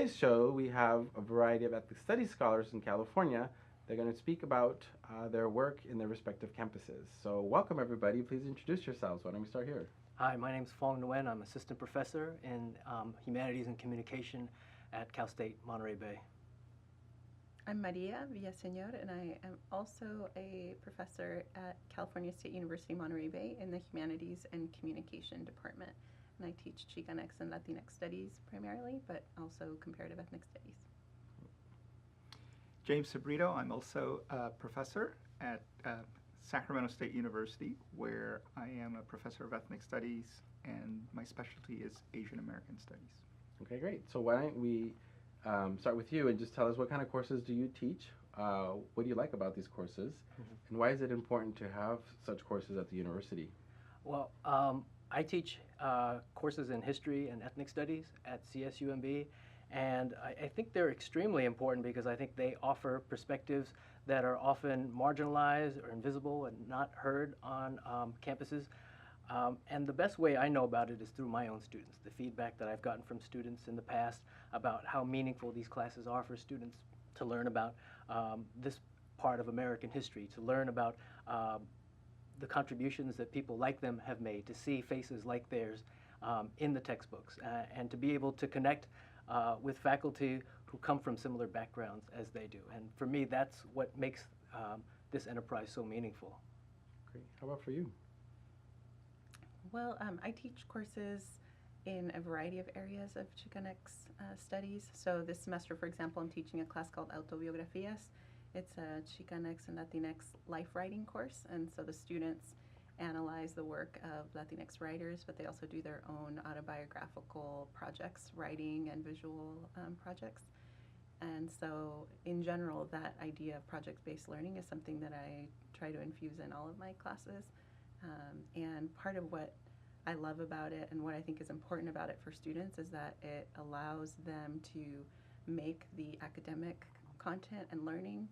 today's show, we have a variety of ethnic studies scholars in California. They're going to speak about their work in their respective campuses. So welcome, everybody. Please introduce yourselves. Why don't we start here? Hi, my name is Phuong Nguyen. I'm assistant professor in Humanities and Communication at Cal State Monterey Bay. I'm Maria Villasenor, and I am also a professor at California State University Monterey Bay in the Humanities and Communication Department. And I teach Chicanx and Latinx studies primarily, but also comparative ethnic studies. James Sobredo. I'm also a professor at Sacramento State University, where I am a professor of ethnic studies, and my specialty is Asian American studies. Okay, great. So why don't we start with you and just tell us what kind of courses do you teach? What do you like about these courses? And why is it important to have such courses at the university? Well, I teach courses in history and ethnic studies at CSU, and I think they're extremely important because I think they offer perspectives that are often marginalized or invisible and not heard on campuses. And the best way I know about it is through my own students, the feedback that I've gotten from students in the past about how meaningful these classes are for students to learn about this part of American history, to learn about the contributions that people like them have made, to see faces like theirs in the textbooks, and to be able to connect with faculty who come from similar backgrounds as they do. And for me, that's what makes this enterprise so meaningful. Great. How about for you? Well, I teach courses in a variety of areas of Chicanx studies. So this semester, for example, I'm teaching a class called Autobiografías. It's a Chicanx and Latinx life writing course, and so the students analyze the work of Latinx writers, but they also do their own autobiographical projects, writing and visual projects. And so in general, that idea of project-based learning is something that I try to infuse in all of my classes. And part of what I love about it and what I think is important about it for students is that it allows them to make the academic content and learning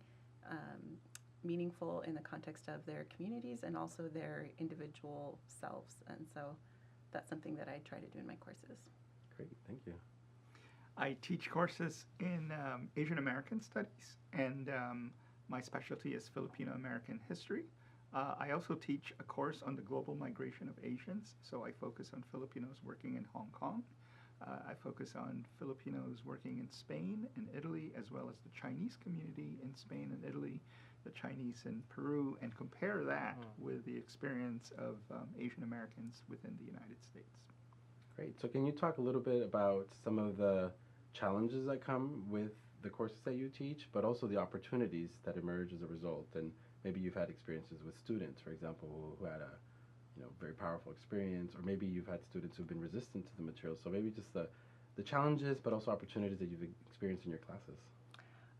meaningful in the context of their communities and also their individual selves. And so that's something that I try to do in my courses. Great, thank you. I teach courses in Asian American studies, and my specialty is Filipino American history. I also teach a course on the global migration of Asians, so I focus on Filipinos working in Hong Kong. I focus on Filipinos working in Spain and Italy, as well as the Chinese community in Spain and Italy, the Chinese in Peru, and compare that with the experience of Asian Americans within the United States. Great. So can you talk a little bit about some of the challenges that come with the courses that you teach, but also the opportunities that emerge as a result? And maybe you've had experiences with students, for example, who had a very powerful experience, or maybe you've had students who've been resistant to the material. So maybe just the challenges, but also opportunities that you've experienced in your classes.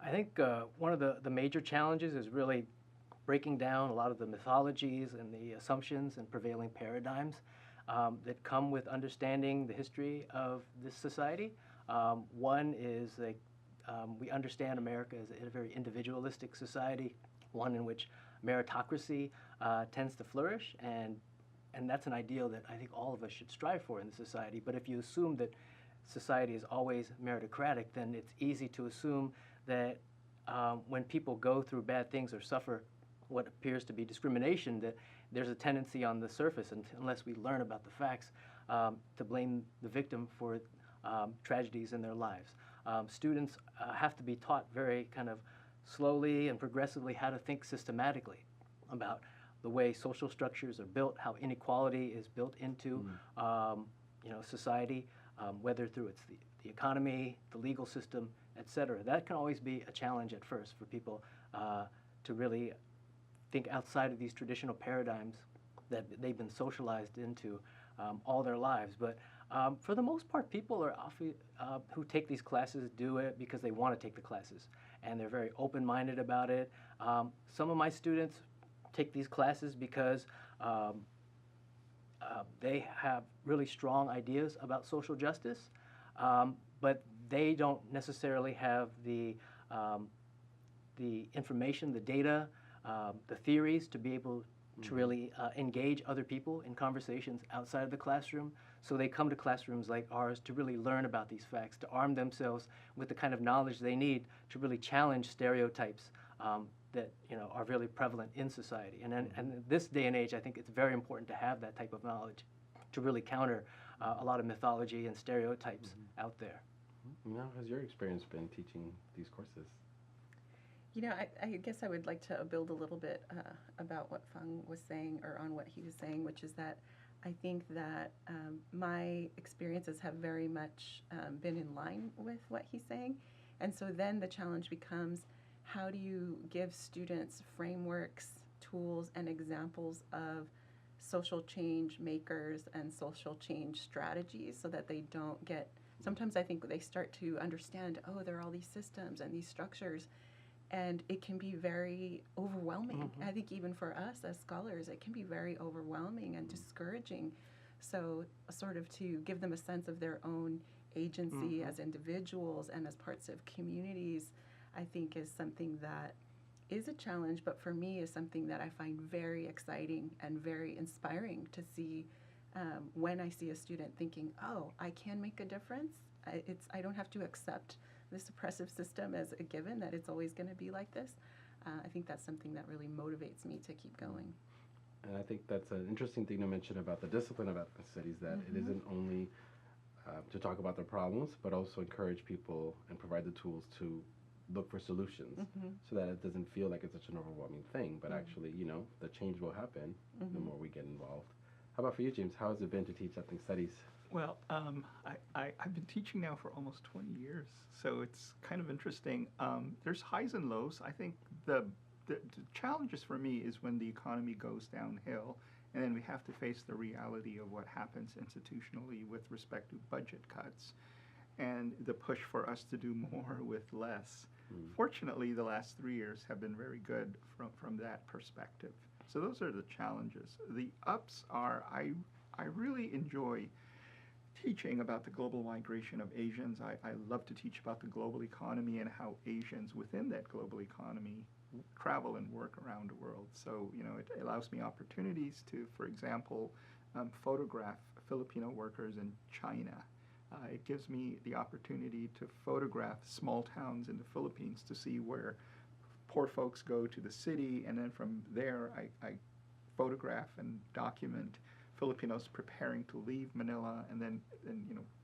I think one of the major challenges is really breaking down a lot of the mythologies and the assumptions and prevailing paradigms that come with understanding the history of this society. One is that we understand America as a very individualistic society, one in which meritocracy tends to flourish, and that's an ideal that I think all of us should strive for in the society. But if you assume that society is always meritocratic, then it's easy to assume that when people go through bad things or suffer what appears to be discrimination, that there's a tendency on the surface, unless we learn about the facts, to blame the victim for tragedies in their lives. Students have to be taught very kind of slowly and progressively how to think systematically about the way social structures are built, how inequality is built into society, whether through the economy, the legal system, et cetera. That can always be a challenge at first for people to really think outside of these traditional paradigms that they've been socialized into all their lives. But for the most part, people are often, who take these classes do it because they want to take the classes, and they're very open-minded about it. Some of my students take these classes because they have really strong ideas about social justice, but they don't necessarily have the information, the data, the theories to be able to really engage other people in conversations outside of the classroom. So they come to classrooms like ours to really learn about these facts, to arm themselves with the kind of knowledge they need to really challenge stereotypes that are really prevalent in society. And in this day and age, I think it's very important to have that type of knowledge to really counter a lot of mythology and stereotypes out there. How has your experience been teaching these courses? I guess I would like to build a little bit about what Phuong was saying, or on what he was saying, which is that I think that my experiences have very much been in line with what he's saying. And so then the challenge becomes, how do you give students frameworks, tools, and examples of social change makers and social change strategies so that they don't get, sometimes I think they start to understand, oh, there are all these systems and these structures, and it can be very overwhelming. I think even for us as scholars, it can be very overwhelming and discouraging. So sort of to give them a sense of their own agency as individuals and as parts of communities, I think is something that is a challenge, but for me is something that I find very exciting and very inspiring to see when I see a student thinking, oh, I can make a difference. I don't have to accept this oppressive system as a given, that it's always going to be like this. I think that's something that really motivates me to keep going. And I think that's an interesting thing to mention about the discipline of ethnic studies, that it isn't only to talk about the problems, but also encourage people and provide the tools to look for solutions so that it doesn't feel like it's such an overwhelming thing, but actually, the change will happen the more we get involved. How about for you, James? How has it been to teach ethnic studies? Well, I've been teaching now for almost 20 years, so it's kind of interesting. There's highs and lows. I think the challenges for me is when the economy goes downhill, and then we have to face the reality of what happens institutionally with respect to budget cuts and the push for us to do more with less. Fortunately, the last 3 years have been very good from that perspective. So those are the challenges. The ups are I really enjoy teaching about the global migration of Asians. I love to teach about the global economy and how Asians within that global economy travel and work around the world. So, it allows me opportunities to, for example, photograph Filipino workers in China. It gives me the opportunity to photograph small towns in the Philippines to see where poor folks go to the city, and then from there I photograph and document Filipinos preparing to leave Manila and then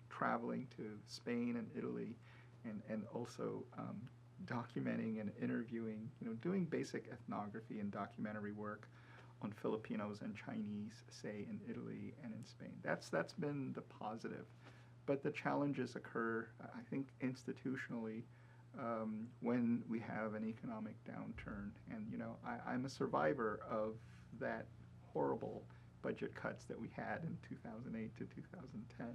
traveling to Spain and Italy, and also documenting and interviewing, doing basic ethnography and documentary work on Filipinos and Chinese, say, in Italy and in Spain. That's been the positive. But the challenges occur, I think, institutionally when we have an economic downturn. And, I'm a survivor of that horrible budget cuts that we had in 2008 to 2010.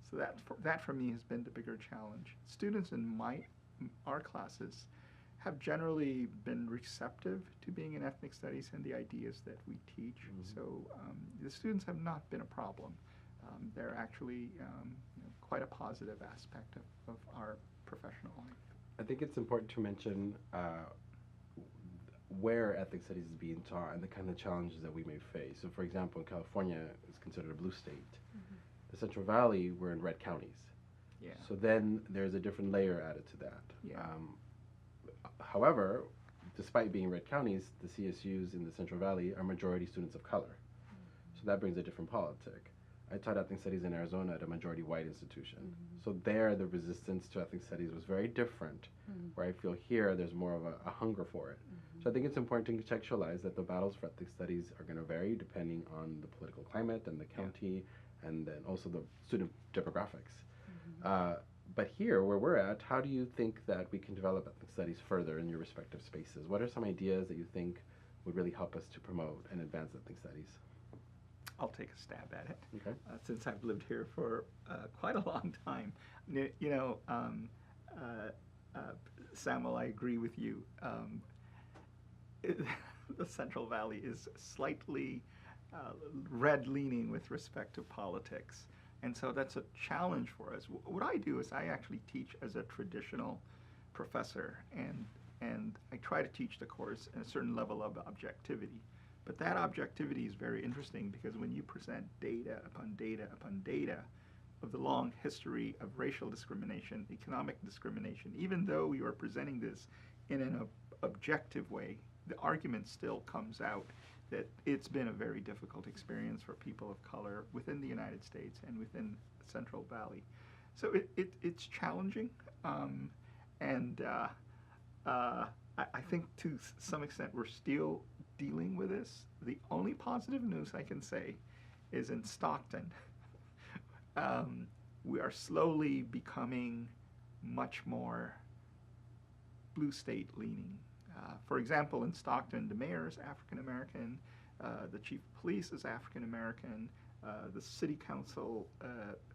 So that for me has been the bigger challenge. Students in our classes have generally been receptive to being in ethnic studies and the ideas that we teach. So the students have not been a problem. They're actually quite a positive aspect of our professional life. I think it's important to mention where ethnic studies is being taught and the kind of challenges that we may face. So, for example, in California, it's considered a blue state. The Central Valley, we're in red counties. Yeah. So then there's a different layer added to that. Yeah. However, despite being red counties, the CSUs in the Central Valley are majority students of color. So that brings a different politic. I taught ethnic studies in Arizona at a majority white institution. So there, the resistance to ethnic studies was very different, where I feel here there's more of a hunger for it. So I think it's important to contextualize that the battles for ethnic studies are going to vary depending on the political climate and the county, and then also the student demographics. But here, where we're at, how do you think that we can develop ethnic studies further in your respective spaces? What are some ideas that you think would really help us to promote and advance ethnic studies? I'll take a stab at it. Okay. Since I've lived here for quite a long time. Samuel, I agree with you. The Central Valley is slightly red-leaning with respect to politics. And so that's a challenge for us. What I do is I actually teach as a traditional professor, and I try to teach the course at a certain level of objectivity. But that objectivity is very interesting because when you present data upon data upon data of the long history of racial discrimination, economic discrimination, even though you are presenting this in an objective way, the argument still comes out that it's been a very difficult experience for people of color within the United States and within the Central Valley. So it's challenging, and I think to some extent we're still dealing with this. The only positive news I can say is in Stockton. We are slowly becoming much more blue state leaning. For example, in Stockton, the mayor is African American, the chief of police is African American, the city council,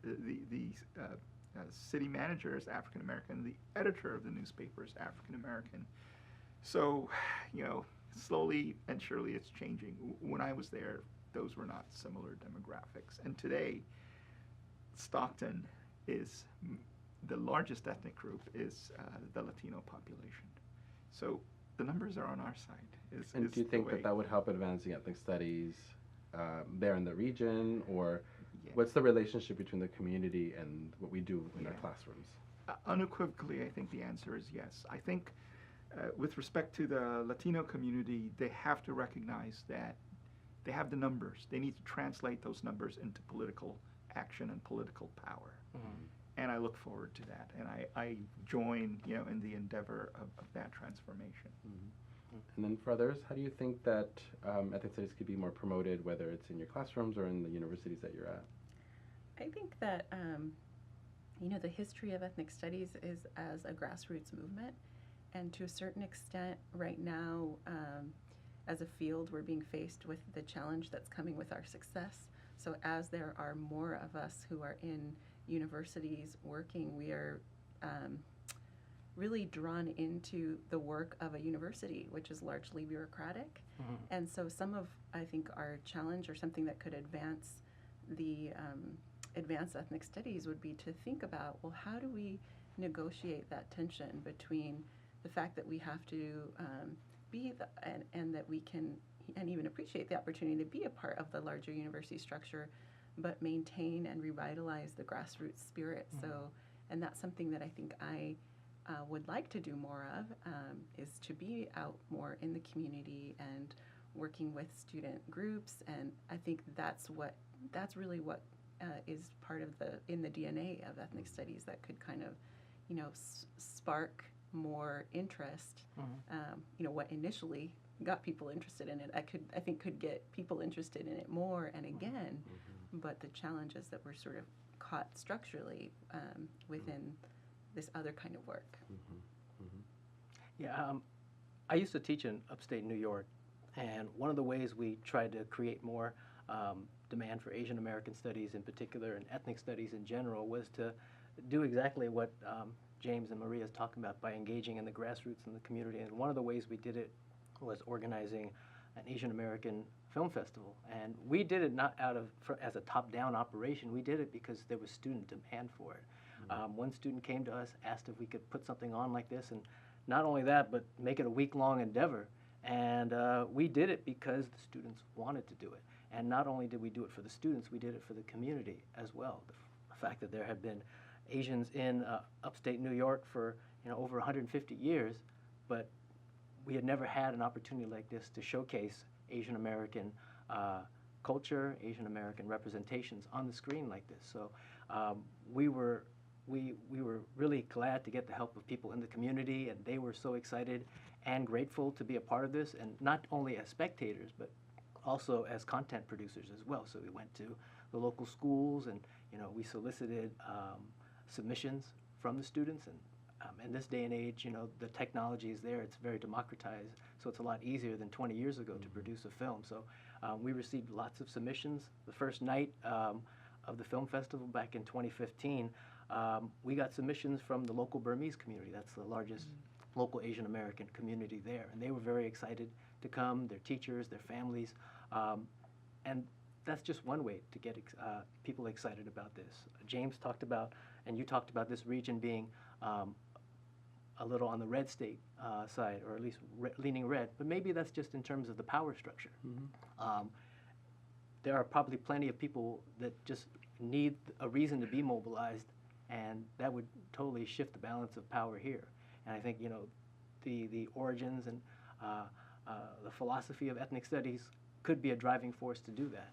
the city manager is African American, the editor of the newspaper is African American. So, slowly and surely it's changing. When I was there, those were not similar demographics. And today, Stockton is the largest ethnic group is the Latino population. So the numbers are on our side. And do you think that would help advancing ethnic studies there in the region, or what's the relationship between the community and what we do in our classrooms? Unequivocally, I think the answer is yes. I think with respect to the Latino community, they have to recognize that they have the numbers. They need to translate those numbers into political action and political power. Mm-hmm. And I look forward to that. And I join, in the endeavor of that transformation. Mm-hmm. And then for others, how do you think that ethnic studies could be more promoted, whether it's in your classrooms or in the universities that you're at? I think that, the history of ethnic studies is as a grassroots movement. And to a certain extent, right now, as a field, we're being faced with the challenge that's coming with our success. So as there are more of us who are in universities working, we are really drawn into the work of a university, which is largely bureaucratic. Mm-hmm. And so some of, I think, our challenge or something that could advance the advanced ethnic studies would be to think about, well, how do we negotiate that tension between the fact that we have to be and that we can and even appreciate the opportunity to be a part of the larger university structure, but maintain and revitalize the grassroots spirit. Mm-hmm. So, and that's something that I think I would like to do more of, is to be out more in the community and working with student groups. And I think that's really what is part of in the DNA of ethnic studies that could kind of, spark more interest. Mm-hmm. What initially got people interested in it, I think could get people interested in it more and again. Mm-hmm. But the challenge is that we're sort of caught structurally within this other kind of work. Mm-hmm. Mm-hmm. Yeah, I used to teach in upstate New York, and one of the ways we tried to create more demand for Asian American studies in particular and ethnic studies in general was to do exactly what James and Maria is talking about by engaging in the grassroots in the community. And one of the ways we did it was organizing an Asian American film festival. And we did it not as a top-down operation. We did it because there was student demand for it. Mm-hmm. One student came to us, asked if we could put something on like this, and not only that, but make it a week-long endeavor. And we did it because the students wanted to do it. And not only did we do it for the students, we did it for the community as well. The fact that there have been Asians in upstate New York for over 150 years, but we had never had an opportunity like this to showcase Asian American culture, Asian American representations on the screen like this. So we were really glad to get the help of people in the community, and they were so excited and grateful to be a part of this, and not only as spectators, but also as content producers as well. So we went to the local schools, and we solicited submissions from the students. And in this day and age, the technology is there. It's very democratized, so it's a lot easier than 20 years ago to produce a film. So we received lots of submissions. The first night of the film festival back in 2015, we got submissions from the local Burmese community. That's the largest local Asian American community there. And they were very excited to come, their teachers, their families. And that's just one way to get people excited about this. James talked about, and you talked about this region being a little on the red state side, or at least leaning red, but maybe that's just in terms of the power structure. There are probably plenty of people that just need a reason to be mobilized, and that would totally shift the balance of power here. And I think, you know, the origins and the philosophy of ethnic studies could be a driving force to do that.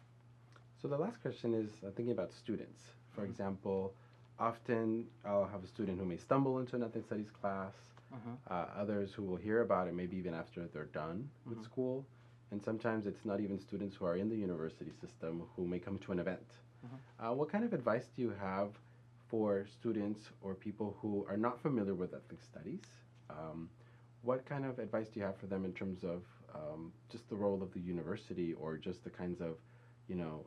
So the last question is thinking about students. For example, often I'll have a student who may stumble into an ethnic studies class, others who will hear about it maybe even after they're done with school, and sometimes it's not even students who are in the university system who may come to an event. What kind of advice do you have for students or people who are not familiar with ethnic studies? What kind of advice do you have for them in terms of just the role of the university, or just the kinds of, you know,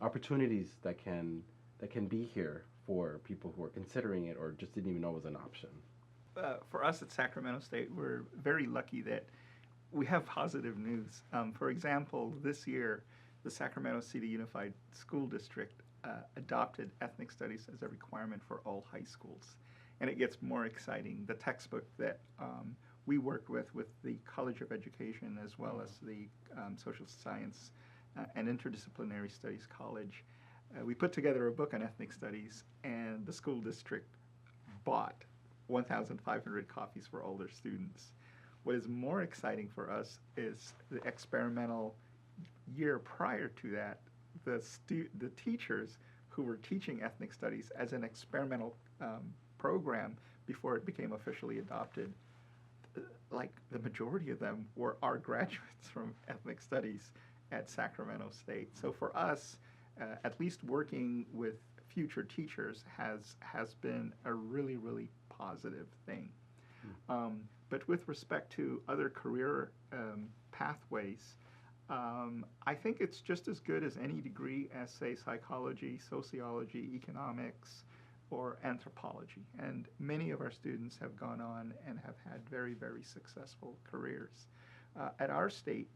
opportunities that can be here for people who are considering it or just didn't even know it was an option? For us at Sacramento State, we're very lucky that we have positive news. For example, this year, the Sacramento City Unified School District adopted ethnic studies as a requirement for all high schools. And it gets more exciting. The textbook that we worked with the College of Education, as well as the Social Science and Interdisciplinary Studies College, we put together a book on ethnic studies, and the school district bought 1,500 copies for all their students. What is more exciting for us is the experimental year prior to that, the teachers who were teaching ethnic studies as an experimental program before it became officially adopted, like the majority of them were our graduates from ethnic studies at Sacramento State. So for us, at least working with future teachers has been a really, really positive thing. But with respect to other career pathways, I think it's just as good as any degree as, say, psychology, sociology, economics, or anthropology. And many of our students have gone on and have had very, very successful careers. At our state,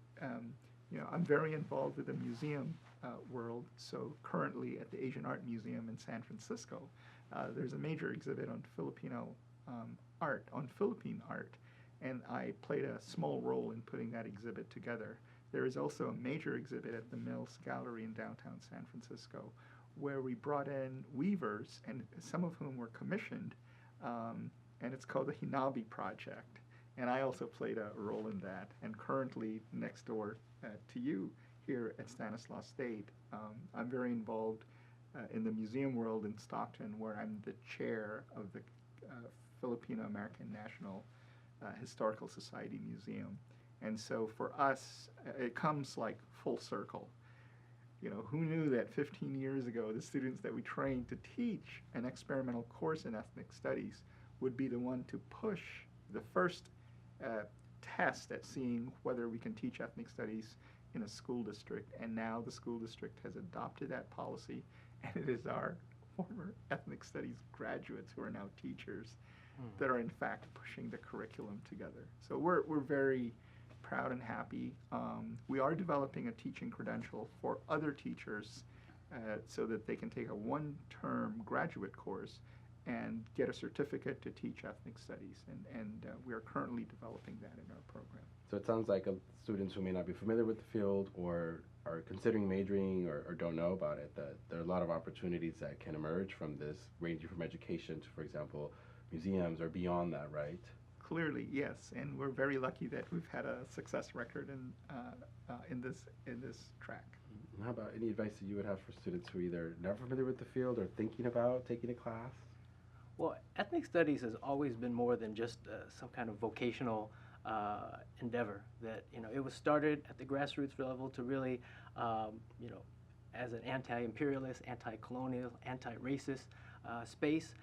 you know, I'm very involved with the museum world. So currently at the Asian Art Museum in San Francisco, there's a major exhibit on Filipino art, on Philippine art, and I played a small role in putting that exhibit together. There is also a major exhibit at the Mills Gallery in downtown San Francisco, where we brought in weavers, and some of whom were commissioned, and it's called the Hinabi Project. And I also played a role in that. And currently, next door to you here at Stanislaus State, I'm very involved in the museum world in Stockton, where I'm the chair of the Filipino American National Historical Society Museum. And so for us, it comes like full circle. You know, who knew that 15 years ago, the students that we trained to teach an experimental course in ethnic studies would be the one to push the first test at seeing whether we can teach ethnic studies in a school district. And now the school district has adopted that policy, and it is our former ethnic studies graduates who are now teachers that are in fact pushing the curriculum together. So we're very proud and happy. We are developing a teaching credential for other teachers so that they can take a one-term graduate course and get a certificate to teach ethnic studies. And we are currently developing that in our program. So it sounds like students who may not be familiar with the field or are considering majoring or don't know about it, that there are a lot of opportunities that can emerge from this, ranging from education to, for example, museums or beyond that, right? Clearly, yes, and we're very lucky that we've had a success record in this track. And how about any advice that you would have for students who are either not familiar with the field or thinking about taking a class? Well, ethnic studies has always been more than just some kind of vocational endeavor. That, you know, it was started at the grassroots level to really, you know, as an anti-imperialist, anti-colonial, anti-racist space,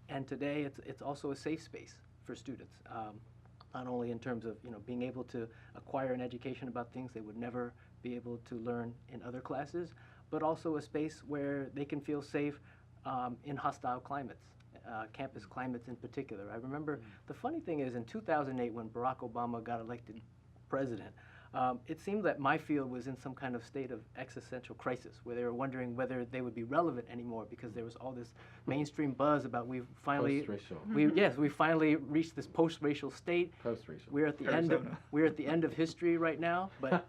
and today it's also a safe space for students, not only in terms of, you know, being able to acquire an education about things they would never be able to learn in other classes, but also a space where they can feel safe in hostile climates, campus climates in particular. I remember the funny thing is in 2008 when Barack Obama got elected president, it seemed that my field was in some kind of state of existential crisis, where they were wondering whether they would be relevant anymore because there was all this mainstream buzz about we've finally Post-racial. we finally reached this post-racial state. Post-racial. We're at the end of history right now, but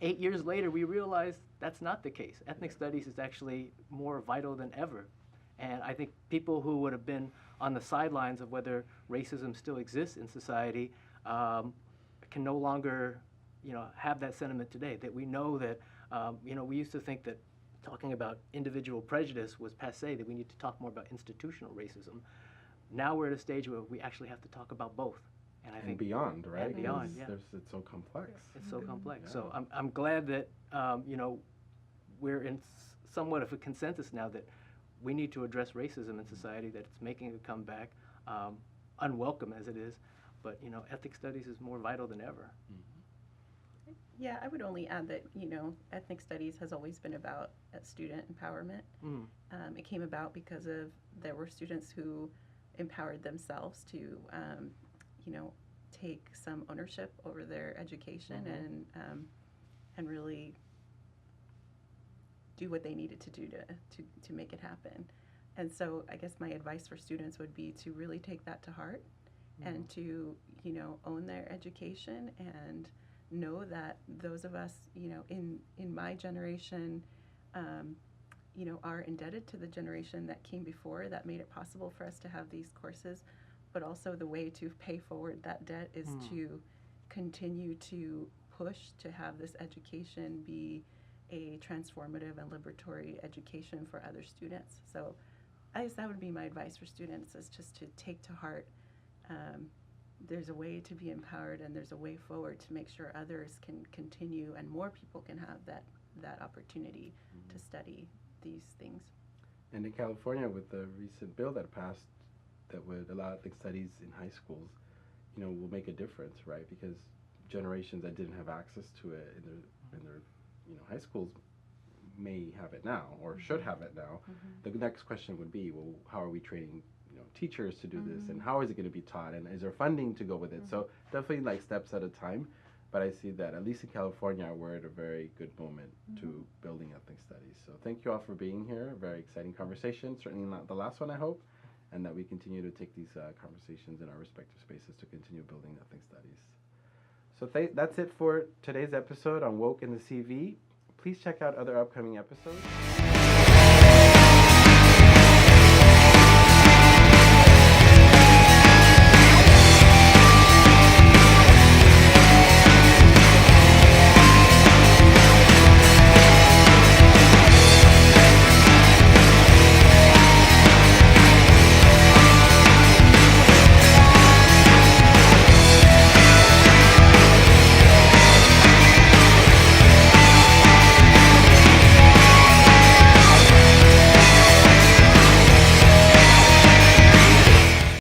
8 years later we realized that's not the case. Ethnic studies is actually more vital than ever. And I think people who would have been on the sidelines of whether racism still exists in society can no longer, have that sentiment today. That we know that, we used to think that talking about individual prejudice was passé, that we need to talk more about institutional racism. Now we're at a stage where we actually have to talk about both. And I think beyond, right? And beyond, yeah. It's so complex. It's so complex. Yeah. So I'm glad that, we're in somewhat of a consensus now that we need to address racism in society, that it's making a comeback, unwelcome as it is, but ethnic studies is more vital than ever. Yeah, I would only add that, ethnic studies has always been about student empowerment. It came about because there were students who empowered themselves to, take some ownership over their education and really do what they needed to do to make it happen. And so I guess my advice for students would be to really take that to heart and to, own their education and know that those of us, in my generation, are indebted to the generation that came before that made it possible for us to have these courses. But also the way to pay forward that debt is to continue to push to have this education be a transformative and liberatory education for other students. So I guess that would be my advice for students, is just to take to heart there's a way to be empowered and there's a way forward to make sure others can continue and more people can have that opportunity to study these things. And in California, with the recent bill that passed that would allow ethnic studies in high schools, will make a difference, right? Because generations that didn't have access to it in their high schools may have it now or should have it now. The next question would be, well, how are we training teachers to do this, and how is it going to be taught, and is there funding to go with it? So definitely like steps at a time, but I see that at least in California we're at a very good moment to building ethnic studies. So thank you all for being here. A very exciting conversation, certainly not the last one, I hope, and that we continue to take these conversations in our respective spaces to continue building ethnic studies. So that's it for today's episode on Woke in the CV. Please check out other upcoming episodes.